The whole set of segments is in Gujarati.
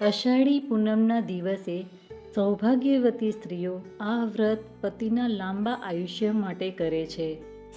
અષાઢી પૂનમના દિવસે સૌભાગ્યવતી સ્ત્રીઓ આ વ્રત પતિના લાંબા આયુષ્ય માટે કરે છે.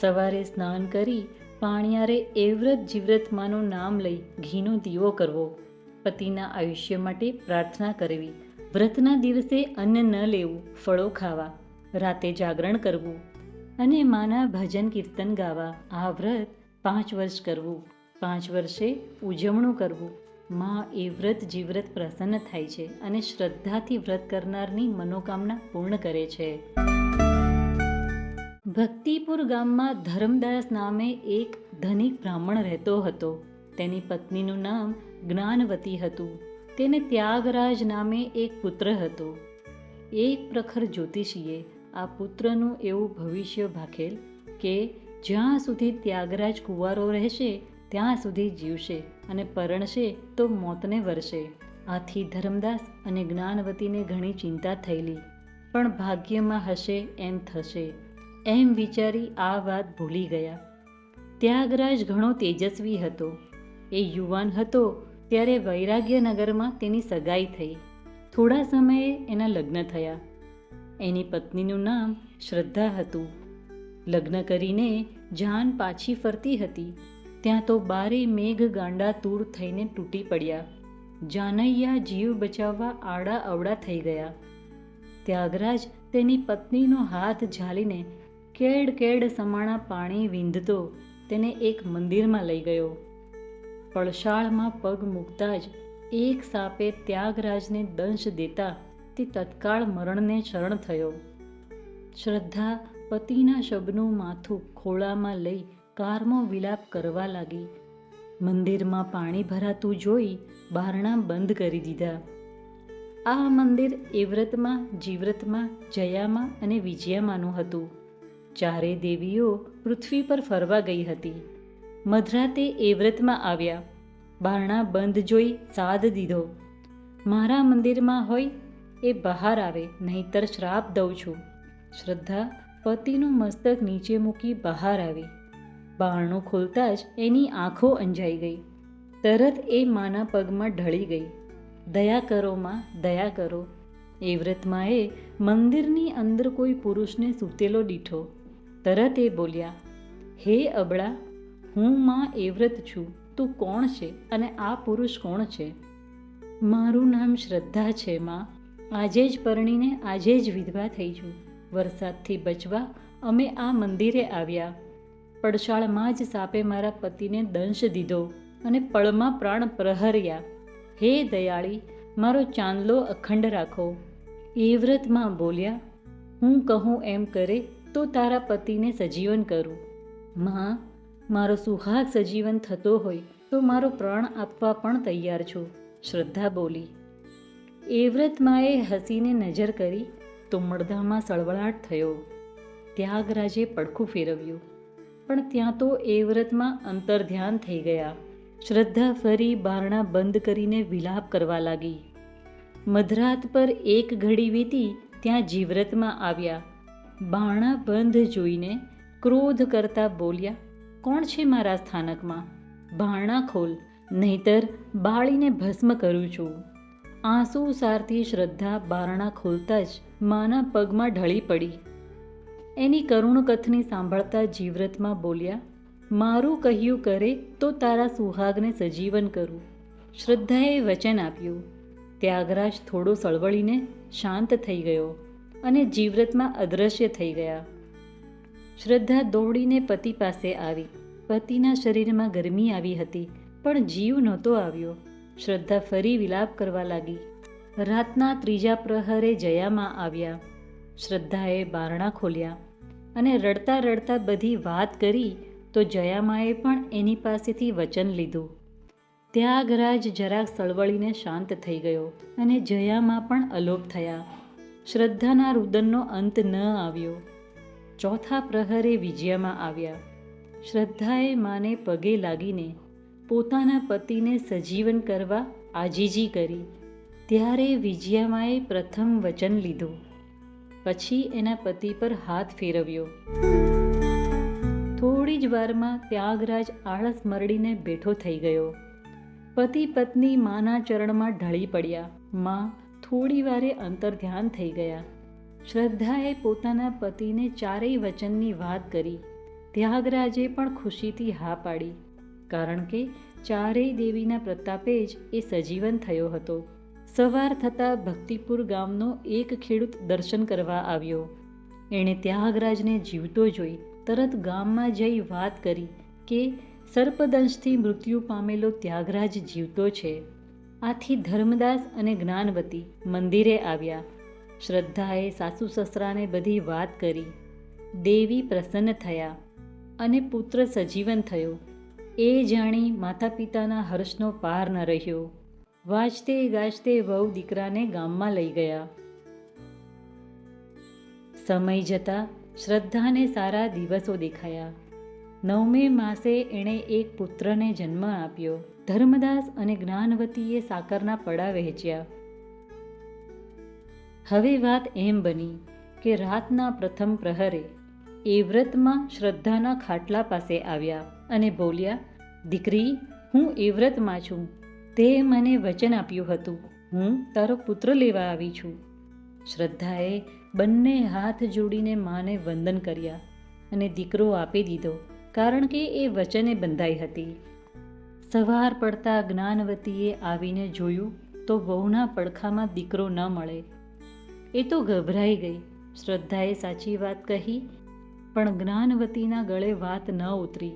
સવારે સ્નાન કરી પાણિયારે એ વ્રત જીવ્રતમાંનું નામ લઈ ઘીનો દીવો કરવો, પતિના આયુષ્ય માટે પ્રાર્થના કરવી, વ્રતના દિવસે અન્ન ન લેવું, ફળો ખાવા, રાતે જાગરણ કરવું અને માના ભજન કીર્તન ગાવા. આ વ્રત 5 વર્ષ કરવું. 5 વર્ષે ઉજવણું કરવું. માં એ વ્રત જીવ્રત પ્રસન્ન થાય છે અને શ્રદ્ધાથી વ્રત કરનારની મનોકામના પૂર્ણ કરે છે. ભક્તિપુર ગામમાં ધર્મદાસ નામે એક ધનિક બ્રાહ્મણ રહેતો હતો. તેની પત્નીનું નામ જ્ઞાનવતી હતું. તેને ત્યાગરાજ નામે એક પુત્ર હતો. એક પ્રખર જ્યોતિષીએ આ પુત્રનું એવું ભવિષ્ય ભાખેલ કે જ્યાં સુધી ત્યાગરાજ કુંવારો રહેશે ત્યાં સુધી જીવશે અને પરણશે તો મોતને વરસે. આથી ધર્મદાસ અને જ્ઞાનવતીને ઘણી ચિંતા થયેલી, પણ ભાગ્યમાં હશે એમ થશે એમ વિચારી આ વાત ભૂલી ગયા. ત્યાગરાજ ઘણો તેજસ્વી હતો. એ યુવાન હતો ત્યારે વૈરાગ્યનગરમાં તેની સગાઈ થઈ. થોડા સમયે એના લગ્ન થયા. એની પત્નીનું નામ શ્રદ્ધા હતું. લગ્ન કરીને જાન પાછી ફરતી હતી ત્યાં તો બારે મેઘ ગાંડા તૂર થઈને તૂટી પડ્યા. જાનૈયા જીવ બચાવવા આડા અવડા થઈ ગયા. ત્યાગરાજ તેની પત્નીનો હાથ ઝાલીને કેડ કેડ સમાણા પાણી વીંધતો તેને એક મંદિરમાં લઈ ગયો. પડશાળમાં પગ મૂકતા જ એક સાપે ત્યાગરાજને દંશ દેતા તે તત્કાળ મરણને શરણ થયો. શ્રદ્ધા પતિના શબનું માથું ખોળામાં લઈ કારમો વિલાપ કરવા લાગી. મંદિરમાં પાણી ભરાતું જોઈ બારણાં બંધ કરી દીધા. આ મંદિર એ વ્રતમાં, જીવ્રતમાં, જયામાં અને વિજયામાંનું હતું. ચારે દેવીઓ પૃથ્વી પર ફરવા ગઈ હતી. મધરાતે એ વ્રતમાં આવ્યા. બારણાં બંધ જોઈ સાદ દીધો, મારા મંદિરમાં હોય એ બહાર આવે, નહીંતર શ્રાપ દઉં છું. શ્રદ્ધા પતિનું મસ્તક નીચે મૂકી બહાર આવી. બારણું ખોલતા જ એની આંખો અંજાઈ ગઈ. તરત એ માના પગમાં ઢળી ગઈ. દયા કરો માં, દયા કરો. એ વ્રતમાં એ મંદિરની અંદર કોઈ પુરુષને સૂતેલો દીઠો. તરત એ બોલ્યા, હે અબળા, હું માં એ વ્રત છું. તું કોણ છે અને આ પુરુષ કોણ છે? મારું નામ શ્રદ્ધા છે માં. આજે જ પરણીને આજે જ વિધવા થઈ છું. વરસાદથી બચવા અમે આ મંદિરે આવ્યા. પડશાળમાં જ સાપે મારા પતિને દંશ દીધો અને પળમાં પ્રાણ પ્રહર્યા. હે દયાળી, મારો ચાંદલો અખંડ રાખો. એ વ્રતમાં બોલ્યા, હું કહું એમ કરે તો તારા પતિને સજીવન કરું. માં, મારો સુહાગ સજીવન થતો હોય તો મારો પ્રાણ આપવા પણ તૈયાર છું. શ્રદ્ધા બોલી. એ વ્રતમાં એ હસીને નજર કરી તો મળધામાં સળવળાટ થયો. ત્યાગરાજે પડખું ફેરવ્યું, પણ ત્યાં તો એ વ્રતમાં અંતર્ધ્યાન થઈ ગયા. શ્રદ્ધા ફરી બારણાં બંધ કરીને વિલાપ કરવા લાગી. મધરાત પર એક ઘડી વીતી ત્યાં જીવ્રતમાં આવ્યા. બારણાં બંધ જોઈને ક્રોધ કરતા બોલ્યા, કોણ છે મારા સ્થાનકમાં? બારણાં ખોલ, નહીતર બાળીને ભસ્મ કરું છું. આંસુ સારતી શ્રદ્ધા બારણાં ખોલતા જ માના પગમાં ઢળી પડી. એની કરુણ કથની સાંભળતા જીવ્રતમાં બોલ્યા, મારું કહ્યું કરે તો તારા સુહાગને સજીવન કરું. શ્રદ્ધાએ વચન આપ્યું. ત્યાગરાજ થોડો સળવળીને શાંત થઈ ગયો અને જીવ્રતમાં અદૃશ્ય થઈ ગયા. શ્રદ્ધા દોડીને પતિ પાસે આવી. પતિના શરીરમાં ગરમી આવી હતી, પણ જીવ નહોતો આવ્યો. શ્રદ્ધા ફરી વિલાપ કરવા લાગી. રાતના 3જા પ્રહરે જયામાં આવ્યા. શ્રદ્ધાએ બારણાં ખોલ્યા અને રડતા રડતા બધી વાત કરી તો જયામાએ પણ એની પાસેથી વચન લીધું. ત્યાગરાજ જરાક સળવળીને શાંત થઈ ગયો અને જયામાં પણ અલોપ થયા. શ્રદ્ધાના રુદનનો અંત ન આવ્યો. 4થા પ્રહરે વિજયામાં આવ્યા. શ્રદ્ધાએ માને પગે લાગીને પોતાના પતિને સજીવન કરવા આજીજી કરી. ત્યારે વિજયામાએ પ્રથમ વચન લીધું. પછી એના પતિ પર હાથ ફેરવ્યો. થોડી જ વારમાં ત્યાગરાજ આળસ મરડીને બેઠો થઈ ગયો. પતિ પત્ની માના ચરણમાં ઢળી પડ્યા. માં થોડી વારે અંતર્ધ્યાન થઈ ગયા. શ્રદ્ધાએ પોતાના પતિને ચારેય વચનની વાત કરી. ત્યાગરાજે પણ ખુશીથી હા પાડી, કારણ કે ચારેય દેવીના પ્રતાપે જ એ સજીવન થયો હતો. સવાર થતાં ભક્તિપુર ગામનો એક ખેડૂત દર્શન કરવા આવ્યો. એણે ત્યાગરાજને જીવતો જોઈ તરત ગામમાં જઈ વાત કરી કે સર્પદંશથી મૃત્યુ પામેલો ત્યાગરાજ જીવતો છે. આથી ધર્મદાસ અને જ્ઞાનવતી મંદિરે આવ્યા. શ્રદ્ધાએ સાસુ સસરાને બધી વાત કરી. દેવી પ્રસન્ન થયા અને પુત્ર સજીવન થયો. એ જાણી માતા પિતાના હર્ષનો પાર ન રહ્યો. વાજતે ગાજતે વહુ દીકરાને ગામમાં લઈ ગયા. સમય જતાં શ્રદ્ધાને સારા દિવસો દેખાયા. 9મે માસે એણે એક પુત્રને જન્મ આપ્યો. ધર્મદાસ અને જ્ઞાનવતીએ સાકરના પડા વહેંચ્યા. હવે વાત એમ બની કે રાતના પ્રથમ પ્રહરે એ વ્રતમાં શ્રદ્ધાના ખાટલા પાસે આવ્યા અને બોલ્યા, દીકરી, હું એ વ્રતમાં છું. તે મને વચન આપ્યું હતું. હું તારો પુત્ર લેવા આવી છું. શ્રદ્ધાએ બંને હાથ જોડીને માને વંદન કર્યા અને દીકરો આપી દીધો, કારણ કે એ વચને બંધાઈ હતી. સવાર પડતા જ્ઞાનવતીએ આવીને જોયું તો વહુના પડખામાં દીકરો ન મળે. એ તો ગભરાઈ ગઈ. શ્રદ્ધાએ સાચી વાત કહી, પણ જ્ઞાનવતીના ગળે વાત ન ઉતરી.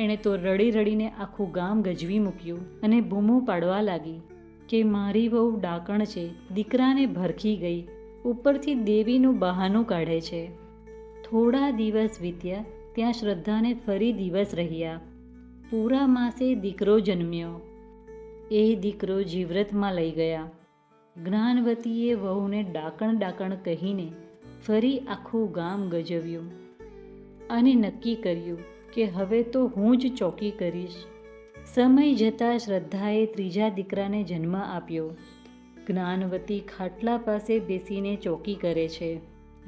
એણે તો રડી રડીને આખું ગામ ગજવી મૂક્યું અને બૂમો પાડવા લાગી કે મારી વહુ ડાકણ છે, દીકરાને ભરખી ગઈ, ઉપરથી દેવીનું બહાનું કાઢે છે. થોડા દિવસ વીત્યા. ત્યાં શ્રદ્ધાને ફરી દિવસ રહ્યા. પૂરા માસે દીકરો જન્મ્યો. એ દીકરો જીવ્રતમાં લઈ ગયા. જ્ઞાનવતીએ વહુને ડાકણ ડાકણ કહીને ફરી આખું ગામ ગજવ્યું અને નક્કી કર્યું કે હવે તો હું જ ચોકી કરીશ. સમય જતાં શ્રદ્ધાએ ત્રીજા દીકરાને જન્મ આપ્યો. જ્ઞાનવતી ખાટલા પાસે બેસીને ચોકી કરે છે.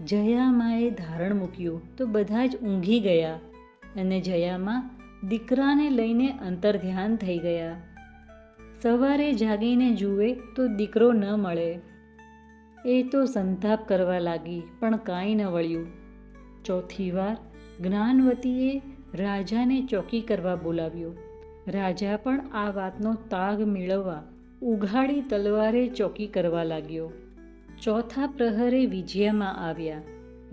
જયામાએ ધારણ મૂક્યું તો બધા જ ઊંઘી ગયા અને જયામાં દીકરાને લઈને અંતર્ધ્યાન થઈ ગયા. સવારે જાગીને જુએ તો દીકરો ન મળે. એ તો સંતાપ કરવા લાગી, પણ કાંઈ ન વળ્યું. ચોથી વાર જ્ઞાનવતીએ રાજાને ચોકી કરવા બોલાવ્યો. રાજા પણ આ વાતનો તાગ મેળવવા ઉઘાડી તલવારે ચોકી કરવા લાગ્યો. ચોથા પ્રહરે વિજયામાં આવ્યા.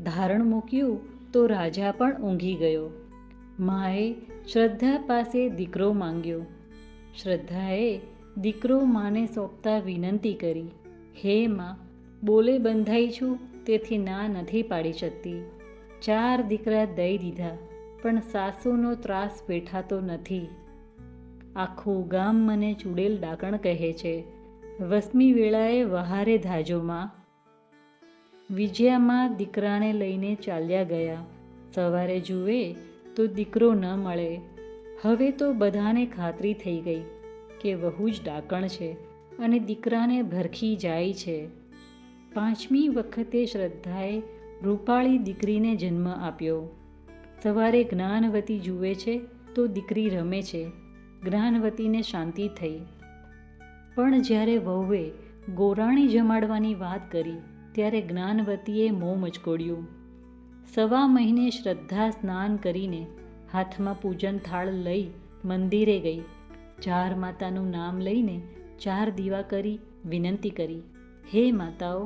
ધારણ મૂક્યું તો રાજા પણ ઊંઘી ગયો. માએ શ્રદ્ધા પાસે દીકરો માંગ્યો. શ્રદ્ધાએ દીકરો માને સોંપતા વિનંતી કરી, હે માં, બોલે બંધાઈ છું તેથી ના નથી પાડી શકતી. 4 દીકરા દઈ દીધા, પણ સાસુનો ત્રાસ વેઠાતો નથી. આખું ગામ મને ચૂડેલ ડાકણ કહે છે. 8મી વેળાએ વહારે ધાજોમાં. વિજયામાં દીકરાને લઈને ચાલ્યા ગયા. સવારે જુએ તો દીકરો ન મળે. હવે તો બધાને ખાતરી થઈ ગઈ કે વહુ જ ડાકણ છે અને દીકરાને ભરખી જાય છે. 5મી વખતે શ્રદ્ધાએ રૂપાળી દીકરીને જન્મ આપ્યો. સવારે જ્ઞાનવતી જુએ છે તો દીકરી રમે છે. જ્ઞાનવતીને શાંતિ થઈ. પણ જ્યારે વહુએ ગોરાણી જમાડવાની વાત કરી ત્યારે જ્ઞાનવતીએ મોં મચકોડ્યું. 1.25 મહિને શ્રદ્ધા સ્નાન કરીને હાથમાં પૂજન થાળ લઈ મંદિરે ગઈ. 4 માતાનું નામ લઈને 4 દીવા કરી વિનંતી કરી, હે માતાઓ,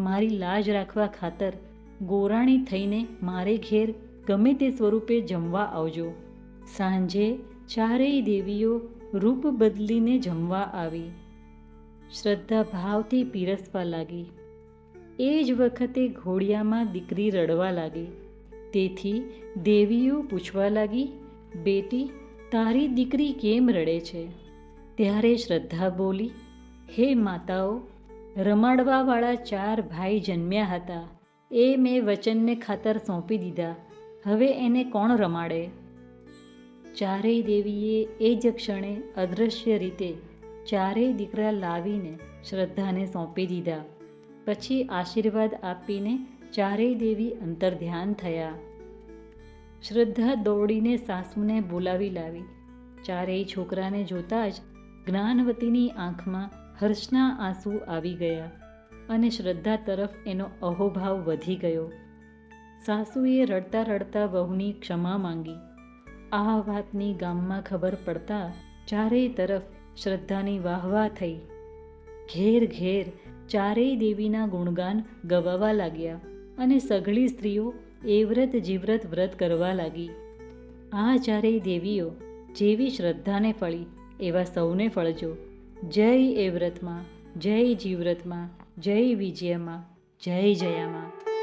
મારી લાજ રાખવા ખાતર ગોરાણી થઈને મારે ઘેર ગમે તે સ્વરૂપે જમવા આવજો. સાંજે ચારેય દેવીઓ રૂપ બદલીને જમવા આવી. શ્રદ્ધા ભાવથી પીરસવા લાગી. એ જ વખતે ઘોડિયામાં દીકરી રડવા લાગી. તેથી દેવીઓ પૂછવા લાગી, બેટી, તારી દીકરી કેમ રડે છે? ત્યારે શ્રદ્ધા બોલી, હે માતાઓ, રમાડવાવાળા 4 ભાઈ જન્મ્યા હતા. એ મેં વચનને ખાતર સોંપી દીધા. હવે એને કોણ રમાડે? ચારેય દેવીએ એ જ ક્ષણે અદૃશ્ય રીતે 4 દીકરા લાવીને શ્રદ્ધાને સોંપી દીધા. પછી આશીર્વાદ આપીને 4 દેવી અંતર્ધ્યાન થયા. શ્રદ્ધા દોડીને સાસુને બોલાવી લાવી. ચારેય છોકરાને જોતાં જ જ્ઞાનવતીની આંખમાં હર્ષના આંસુ આવી ગયા અને શ્રદ્ધા તરફ એનો અહોભાવ વધી ગયો. સાસુએ રડતા રડતા વહુની ક્ષમા માંગી. આ વાતની ગામમાં ખબર પડતા ચારેય તરફ શ્રદ્ધાની વાહવાહ થઈ. ઘેર ઘેર ચારેય દેવીના ગુણગાન ગવાવા લાગ્યા અને સઘળી સ્ત્રીઓ એવ્રત જીવ્રત વ્રત કરવા લાગી. આ ચારેય દેવીઓ જેવી શ્રદ્ધાને ફળી એવા સૌને ફળજો. જય એવ્રતમાં, જય જીવ્રતમાં, જય વિજયમાં, જય જયામાં.